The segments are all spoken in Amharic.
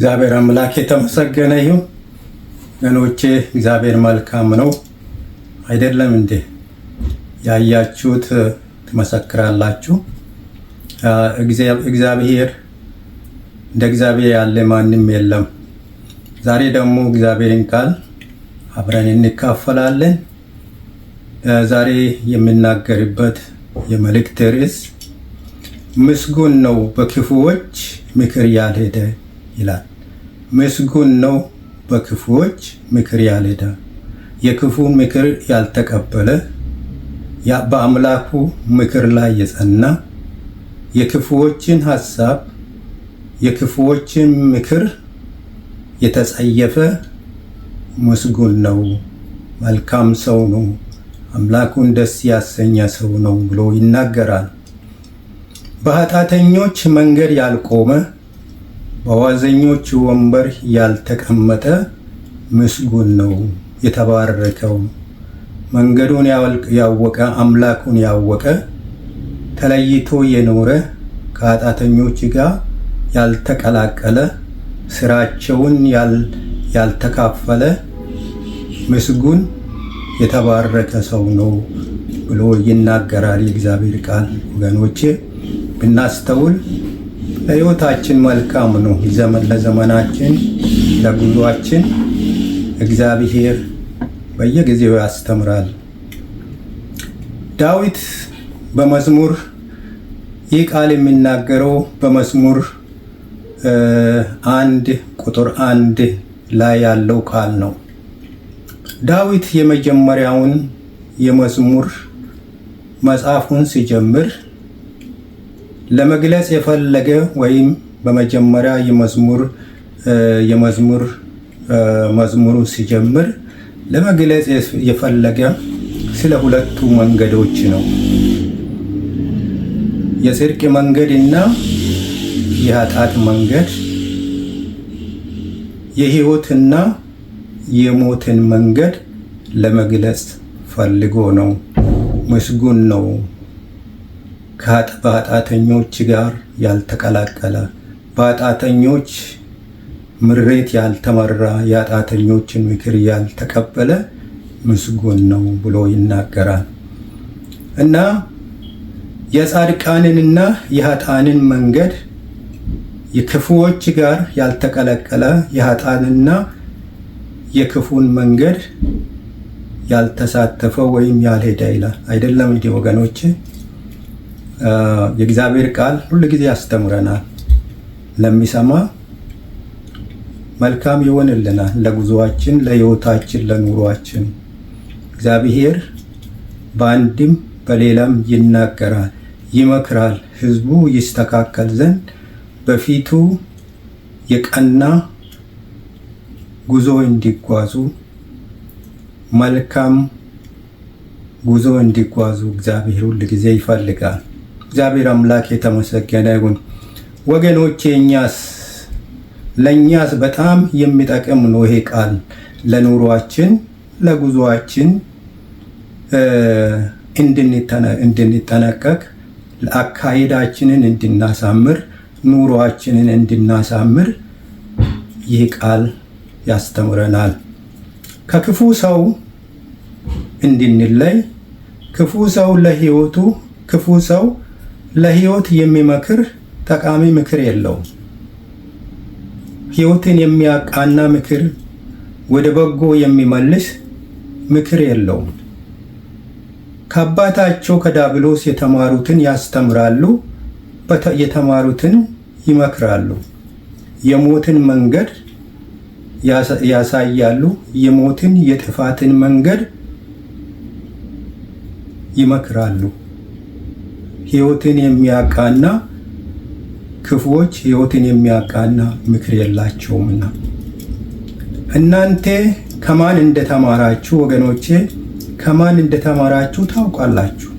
እግዚአብሔር አምላክ የተመሰገነ ይሁን። ወገኖቼ እግዚአብሔር መልካም ነው አይደለም እንዴ? ያያችሁት ትመሰክራላችሁ። እግዚአብሔር እንደ እግዚአብሔር ያለ ማንም የለም። ዛሬ ደግሞ እግዚአብሔርን ቃል አብረን እንካፈላለን። ዛሬ የምናገርበት የመልእክት ርዕስ ምስጉን ነው በክፉዎች ምክር ያልሄደ ይላል። ምስጉን ነው በክፉዎች ምክር ያልሄደ፣ የክፉን ምክር ያልተቀበለ፣ በአምላኩ ምክር ላይ የጸና፣ የክፉዎችን ሐሳብ የክፉዎችን ምክር የተጸየፈ ምስጉን ነው፣ መልካም ሰው ነው፣ አምላኩን ደስ ያሰኘ ሰው ነው ብሎ ይናገራል። በኃጢአተኞች መንገድ ያልቆመ፣ በዋዘኞች ወንበር ያልተቀመጠ ምስጉን ነው፣ የተባረከው መንገዱን ያወቀ፣ አምላኩን ያወቀ፣ ተለይቶ የኖረ፣ ከኃጢአተኞች ጋር ያልተቀላቀለ፣ ስራቸውን ያልተካፈለ ምስጉን የተባረከ ሰው ነው ብሎ ይናገራል የእግዚአብሔር ቃል። ወገኖቼ ብናስተውል ለሕይወታችን መልካም ነው። ለዘመናችን ለጉዟችን እግዚአብሔር በየጊዜው ያስተምራል። ዳዊት በመዝሙር ይህ ቃል የሚናገረው በመዝሙር 1 ላይ ያለው ቃል ነው። ዳዊት የመጀመሪያውን የመዝሙር መጽሐፉን ሲጀምር ለመግለጽ የፈለገ ወይም በመጀመሪያ መዝሙሩ ሲጀምር ለመግለጽ የፈለገ ስለ ሁለቱ መንገዶች ነው። የጽድቅ መንገድና የኃጢአት መንገድ፣ የሕይወትና የሞትን መንገድ ለመግለጽ ፈልጎ ነው። ምስጉን ነው በኃጢአተኞች ጋር ያልተቀላቀለ፣ በኃጢአተኞች ምሬት ያልተመራ፣ የኃጢአተኞችን ምክር ያልተቀበለ ምስጉን ነው ብሎ ይናገራል። እና የጻድቃንንና የኃጥአንን መንገድ፣ የክፉዎች ጋር ያልተቀላቀለ፣ የኃጥአንና የክፉን መንገድ ያልተሳተፈ ወይም ያልሄደ ይላል። አይደለም እንዲህ ወገኖች? የእግዚአብሔር ቃል ሁሉ ጊዜ ያስተምረናል። ለሚሰማ መልካም ይሆንልናል፣ ለጉዞአችን፣ ለሕይወታችን፣ ለኑሯችን። እግዚአብሔር በአንድም በሌላም ይናገራል፣ ይመክራል፣ ሕዝቡ ይስተካከል ዘንድ በፊቱ የቀና ጉዞ እንዲጓዙ፣ መልካም ጉዞ እንዲጓዙ እግዚአብሔር ሁል ጊዜ ይፈልጋል። እግዚአብሔር አምላክ የተመሰገነ ይሁን። ወገኖቼ ለእኛስ በጣም የሚጠቅም ነው ይሄ ቃል። ለኑሯችን፣ ለጉዞአችን እንድንጠነቀቅ፣ አካሄዳችንን እንድናሳምር፣ ኑሯችንን እንድናሳምር ይህ ቃል ያስተምረናል። ከክፉ ሰው እንድንለይ፣ ክፉ ሰው ለሕይወት የሚመክር ጠቃሚ ምክር የለውም። ሕይወትን የሚያቃና ምክር፣ ወደ በጎ የሚመልስ ምክር የለውም። ከአባታቸው ከዲያብሎስ የተማሩትን ያስተምራሉ፣ የተማሩትን ይመክራሉ፣ የሞትን መንገድ ያሳያሉ፣ የጥፋትን መንገድ ይመክራሉ። ሕይወትን የሚያቃና ክፉዎች ሕይወትን የሚያቃና ምክር የላቸውምና። እናንተ ከማን እንደተማራችሁ ወገኖቼ፣ ከማን እንደተማራችሁ ታውቃላችሁ።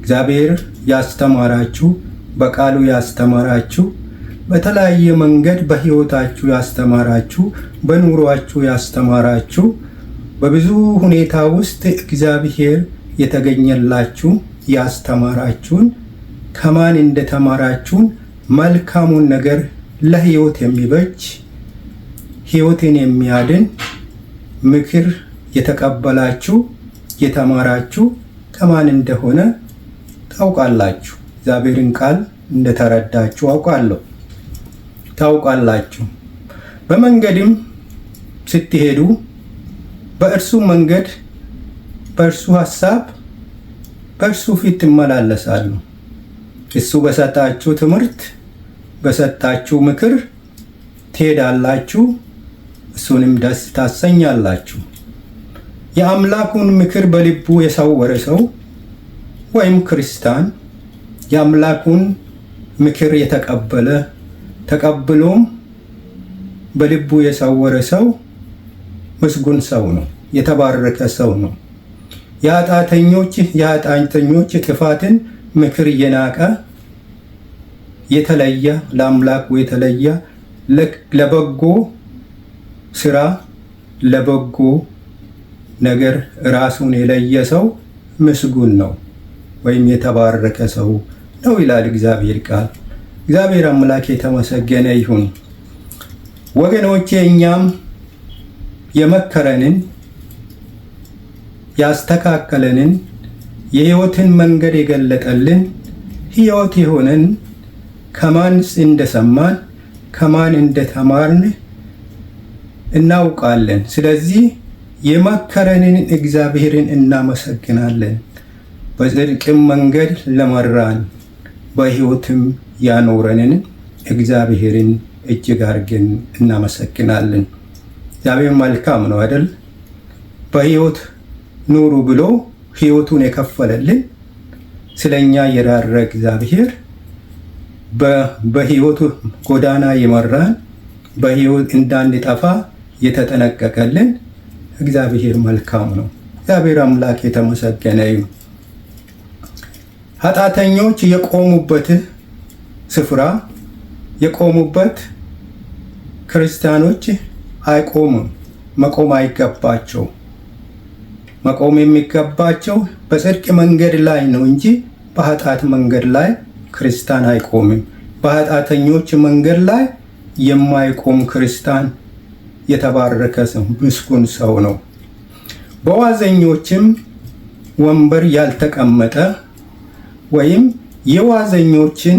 እግዚአብሔር ያስተማራችሁ፣ በቃሉ ያስተማራችሁ፣ በተለያየ መንገድ በሕይወታችሁ ያስተማራችሁ፣ በኑሯችሁ ያስተማራችሁ፣ በብዙ ሁኔታ ውስጥ እግዚአብሔር የተገኘላችሁ ያስተማራችሁን ከማን እንደተማራችሁን መልካሙን ነገር ለሕይወት የሚበጅ ሕይወትን የሚያድን ምክር የተቀበላችሁ የተማራችሁ ከማን እንደሆነ ታውቃላችሁ። እግዚአብሔርን ቃል እንደተረዳችሁ አውቃለሁ፣ ታውቃላችሁ። በመንገድም ስትሄዱ በእርሱ መንገድ፣ በእርሱ ሐሳብ፣ በእርሱ ፊት ትመላለሳሉ። እሱ በሰጣችሁ ትምህርት፣ በሰጣችሁ ምክር ትሄዳላችሁ፣ እሱንም ደስ ታሰኛላችሁ። የአምላኩን ምክር በልቡ የሰወረ ሰው ወይም ክርስቲያን የአምላኩን ምክር የተቀበለ ተቀብሎም በልቡ የሰወረ ሰው ምስጉን ሰው ነው፣ የተባረከ ሰው ነው። የኃጢአተኞች ጥፋትን ምክር እየናቀ የተለየ ለአምላኩ የተለየ ለበጎ ስራ ለበጎ ነገር ራሱን የለየ ሰው ምስጉን ነው ወይም የተባረከ ሰው ነው ይላል እግዚአብሔር ቃል። እግዚአብሔር አምላክ የተመሰገነ ይሁን። ወገኖቼ እኛም የመከረንን ያስተካከለንን የሕይወትን መንገድ የገለጠልን ሕይወት የሆነን ከማን እንደሰማን ከማን እንደተማርን እናውቃለን። ስለዚህ የመከረንን እግዚአብሔርን እናመሰግናለን። በጽድቅም መንገድ ለመራን በሕይወትም ያኖረንን እግዚአብሔርን እጅግ አድርገን እናመሰግናለን። እግዚአብሔር መልካም ነው አይደል? በሕይወት ኑሩ ብሎ ሕይወቱን የከፈለልን ስለኛ የራረ እግዚአብሔር በሕይወቱ ጎዳና የመራን በሕይወት እንዳንጠፋ የተጠነቀቀልን እግዚአብሔር መልካም ነው። እግዚአብሔር አምላክ የተመሰገነ ይሁን። ኃጢአተኞች የቆሙበት ስፍራ የቆሙበት ክርስቲያኖች አይቆሙም። መቆም አይገባቸው። መቆም የሚገባቸው በጽድቅ መንገድ ላይ ነው እንጂ በኃጢአት መንገድ ላይ ክርስቲያን አይቆምም። በኃጢአተኞች መንገድ ላይ የማይቆም ክርስቲያን የተባረከ ሰው ምስጉን ሰው ነው። በዋዘኞችም ወንበር ያልተቀመጠ ወይም የዋዘኞችን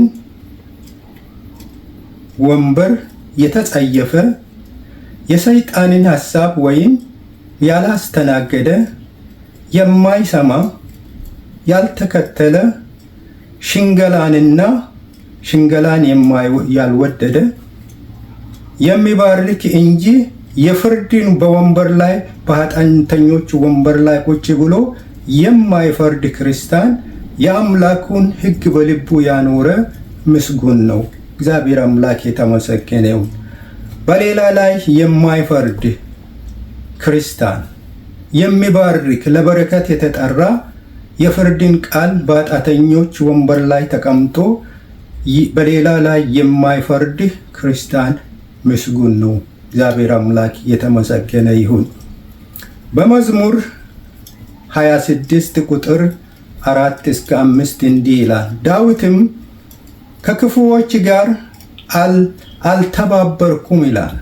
ወንበር የተጸየፈ የሰይጣንን ሐሳብ ወይም ያላስተናገደ የማይሰማ ያልተከተለ ሽንገላን ያልወደደ የሚባርክ እንጂ የፍርድን በወንበር ላይ በኃጢአተኞች ወንበር ላይ ቁጭ ብሎ የማይፈርድ ክርስቲያን የአምላኩን ሕግ በልቡ ያኖረ ምስጉን ነው። እግዚአብሔር አምላክ የተመሰገነ ይሁን። በሌላ ላይ የማይፈርድ ክርስቲያን የሚባርክ ለበረከት የተጠራ የፍርድን ቃል በኃጢአተኞች ወንበር ላይ ተቀምጦ በሌላ ላይ የማይፈርድ ክርስቲያን ምስጉን ነው። እግዚአብሔር አምላክ የተመሰገነ ይሁን። በመዝሙር 26 ቁጥር 4-5 እንዲህ ይላል። ዳዊትም ከክፉዎች ጋር አልተባበርኩም ይላል።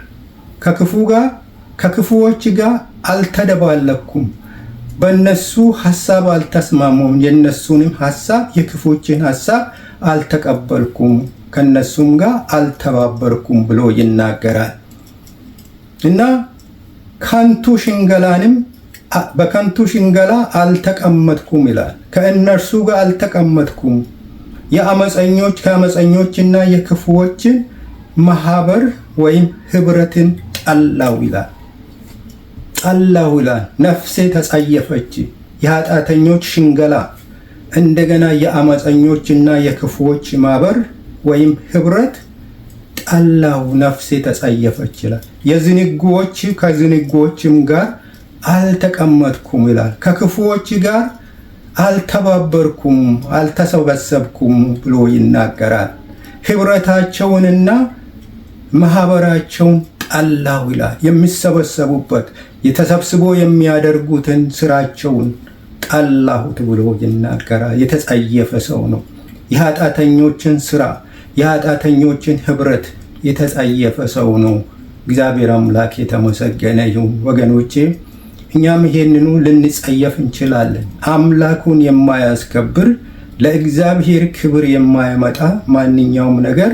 ከክፉዎች ጋር አልተደባለኩም፣ በእነሱ ሐሳብ አልተስማሙም፣ የእነሱንም ሐሳብ የክፉዎችን ሐሳብ አልተቀበልኩም፣ ከነሱም ጋር አልተባበርኩም ብሎ ይናገራል እና በከንቱ ሽንገላ አልተቀመጥኩም ይላል። ከእነርሱ ጋር አልተቀመጥኩም፣ ከአመፀኞችና የክፉዎችን ማህበር ወይም ህብረትን ጠላው ይላል። ነፍሴ ተጸየፈች። የኃጢአተኞች ሽንገላ እንደገና የአመፀኞችና የክፉዎች ማህበር ወይም ህብረት ጠላው፣ ነፍሴ ተጸየፈች ይላል። ከዝንጉዎችም ጋር አልተቀመጥኩም ይላል። ከክፉዎች ጋር አልተባበርኩም፣ አልተሰበሰብኩም ብሎ ይናገራል። ህብረታቸውንና ማህበራቸውን ጠላው ይላል። የሚሰበሰቡበት የተሰብስቦ የሚያደርጉትን ስራቸውን ጠላሁት ብሎ ይናገራል። የተጸየፈ ሰው ነው። የኃጢአተኞችን ስራ፣ የኃጢአተኞችን ህብረት፣ የተጸየፈ ሰው ነው። እግዚአብሔር አምላክ የተመሰገነ ይሁን። ወገኖቼ እኛም ይሄንኑ ልንጸየፍ እንችላለን። አምላኩን የማያስከብር ለእግዚአብሔር ክብር የማያመጣ ማንኛውም ነገር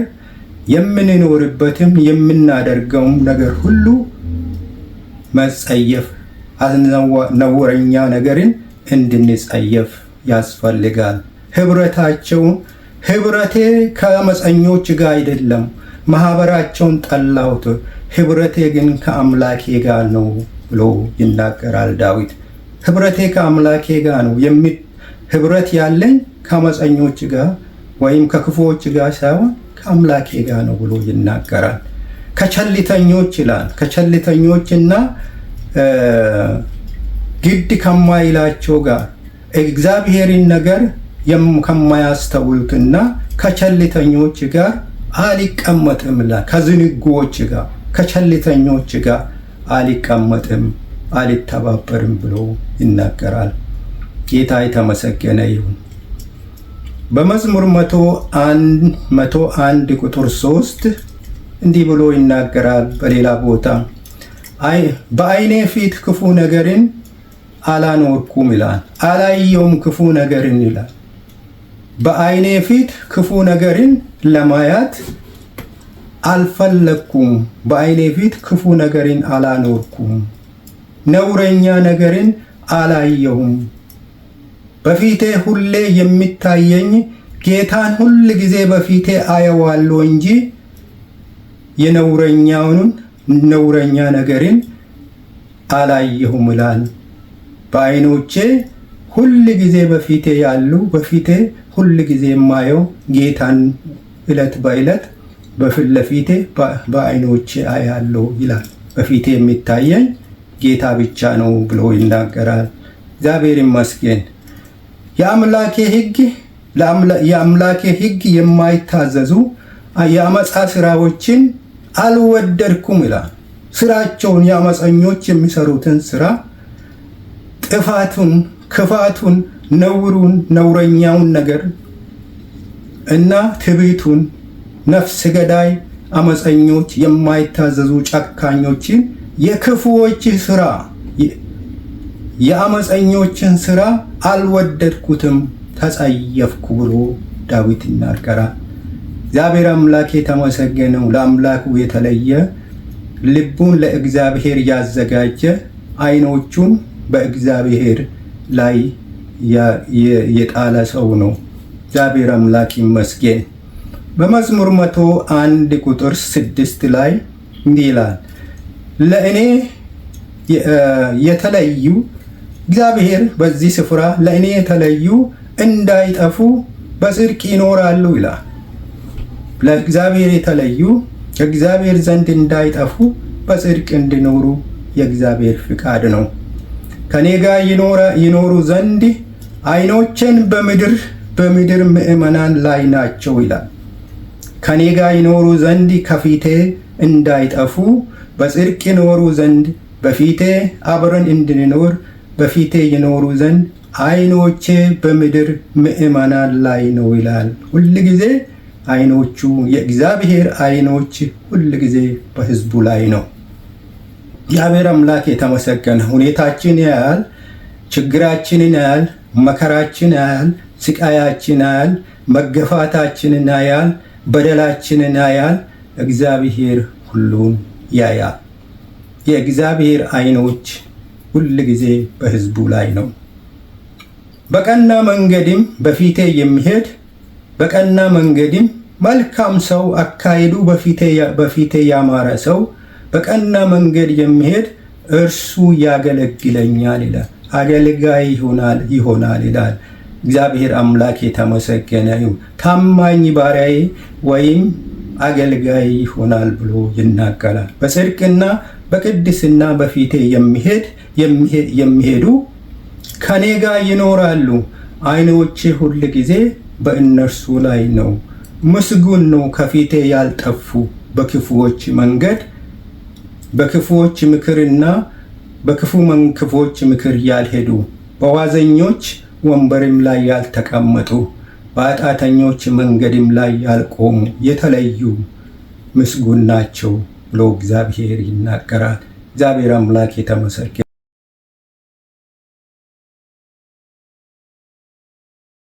የምንኖርበትም የምናደርገውም ነገር ሁሉ መጸየፍ ነውረኛ ነገርን እንድንጸየፍ ያስፈልጋል። ህብረቴ ከአመፀኞች ጋር አይደለም፣ ማህበራቸውን ጠላሁት፣ ህብረቴ ግን ከአምላኬ ጋር ነው ብሎ ይናገራል ዳዊት። ህብረቴ ከአምላኬ ጋር ነው። ህብረት ያለኝ ከአመፀኞች ጋር ወይም ከክፉዎች ጋር ሳይሆን ከአምላኬ ጋር ነው ብሎ ይናገራል። ከቸልተኞች ይላል። ከቸልተኞችና ግድ ከማይላቸው ጋር እግዚአብሔርን ነገር ከማያስተውሉትና ከቸልተኞች ጋር አልቀመጥም ይላል። ከዝንጉዎች ጋር ከቸልተኞች ጋር አልቀመጥም አልተባበርም ብሎ ይናገራል። ጌታ የተመሰገነ ይሁን። በመዝሙር 101 ቁጥር 3 እንዲህ ብሎ ይናገራል። በሌላ ቦታ በዓይኔ ፊት ክፉ ነገርን አላኖርኩም ይላል። አላየውም ክፉ ነገርን ይላል። በዓይኔ ፊት ክፉ ነገርን ለማየት አልፈለኩም። በዓይኔ ፊት ክፉ ነገርን አላኖርኩም። ነውረኛ ነገርን አላየሁም። በፊቴ ሁሌ የሚታየኝ ጌታን ሁል ጊዜ በፊቴ አየዋለሁ እንጂ ነውረኛ ነገርን አላየሁም ይላል። በዓይኖቼ ሁል ጊዜ በፊቴ ያሉ በፊቴ ሁል ጊዜ የማየው ጌታን ዕለት በዕለት በፊት ለፊቴ በዓይኖቼ አያለሁ ይላል። በፊቴ የሚታየኝ ጌታ ብቻ ነው ብሎ ይናገራል። እግዚአብሔር ይመስገን። የአምላኬ ሕግ የማይታዘዙ የአመፃ ስራዎችን አልወደድኩም ይላል። ስራቸውን የአመፀኞች የሚሰሩትን ስራ ጥፋቱን፣ ክፋቱን፣ ነውረኛውን ነገር እና ትዕቢቱን፣ ነፍስ ገዳይ አመፀኞች፣ የማይታዘዙ ጨካኞችን የክፉዎች ስራ የአመፀኞችን ስራ አልወደድኩትም ተጸየፍኩ ብሎ ዳዊት ይናገራል። እግዚአብሔር አምላክ የተመሰገነው ለአምላኩ የተለየ ልቡን ለእግዚአብሔር ያዘጋጀ ዓይኖቹን በእግዚአብሔር ላይ የጣለ ሰው ነው። እግዚአብሔር አምላክ ይመስገን። በመዝሙር 101 ቁጥር 6 ላይ እንዲህ ይላል፣ ለእኔ የተለዩ እግዚአብሔር በዚህ ስፍራ ለእኔ የተለዩ እንዳይጠፉ በጽድቅ ይኖራሉ ይላል። ለእግዚአብሔር የተለዩ ከእግዚአብሔር ዘንድ እንዳይጠፉ በጽድቅ እንዲኖሩ የእግዚአብሔር ፍቃድ ነው። ከኔ ጋር ይኖሩ ዘንድ ዓይኖቼን በምድር ምእመናን ላይ ናቸው ይላል። ከኔ ጋር ይኖሩ ዘንድ ከፊቴ እንዳይጠፉ በጽድቅ ይኖሩ ዘንድ በፊቴ አብረን እንድንኖር በፊቴ ይኖሩ ዘንድ ዓይኖቼ በምድር ምእመናን ላይ ነው ይላል። ሁል ጊዜ ዓይኖቹ የእግዚአብሔር ዓይኖች ሁል ጊዜ በሕዝቡ ላይ ነው። እግዚአብሔር አምላክ የተመሰገነ። ሁኔታችን ያያል፣ ችግራችንን ያያል፣ መከራችን ያያል፣ ስቃያችን ያያል፣ መገፋታችንን ያያል፣ በደላችንን ያያል። እግዚአብሔር ሁሉን ያያል። የእግዚአብሔር ዓይኖች ሁል ጊዜ በሕዝቡ ላይ ነው። በቀና መንገድም በፊቴ የሚሄድ በቀና መንገድም መልካም ሰው አካሄዱ በፊቴ ያማረ ሰው በቀና መንገድ የሚሄድ እርሱ ያገለግለኛል ይላል። አገልጋይ ይሆናል ይላል። እግዚአብሔር አምላክ የተመሰገነ ይሁን። ታማኝ ባሪያዬ ወይም አገልጋይ ይሆናል ብሎ ይናገራል። በጽድቅና በቅድስና በፊቴ የሚሄዱ ከኔ ጋር ይኖራሉ። ዓይኖቼ ሁል ጊዜ በእነርሱ ላይ ነው። ምስጉን ነው ከፊቴ ያልጠፉ በክፉዎች መንገድ በክፉዎች ምክርና ክፉዎች ምክር ያልሄዱ በዋዘኞች ወንበርም ላይ ያልተቀመጡ በኃጢአተኞች መንገድም ላይ ያልቆሙ የተለዩ ምስጉን ናቸው ብሎ እግዚአብሔር ይናገራል። እግዚአብሔር አምላክ የተመሰገነ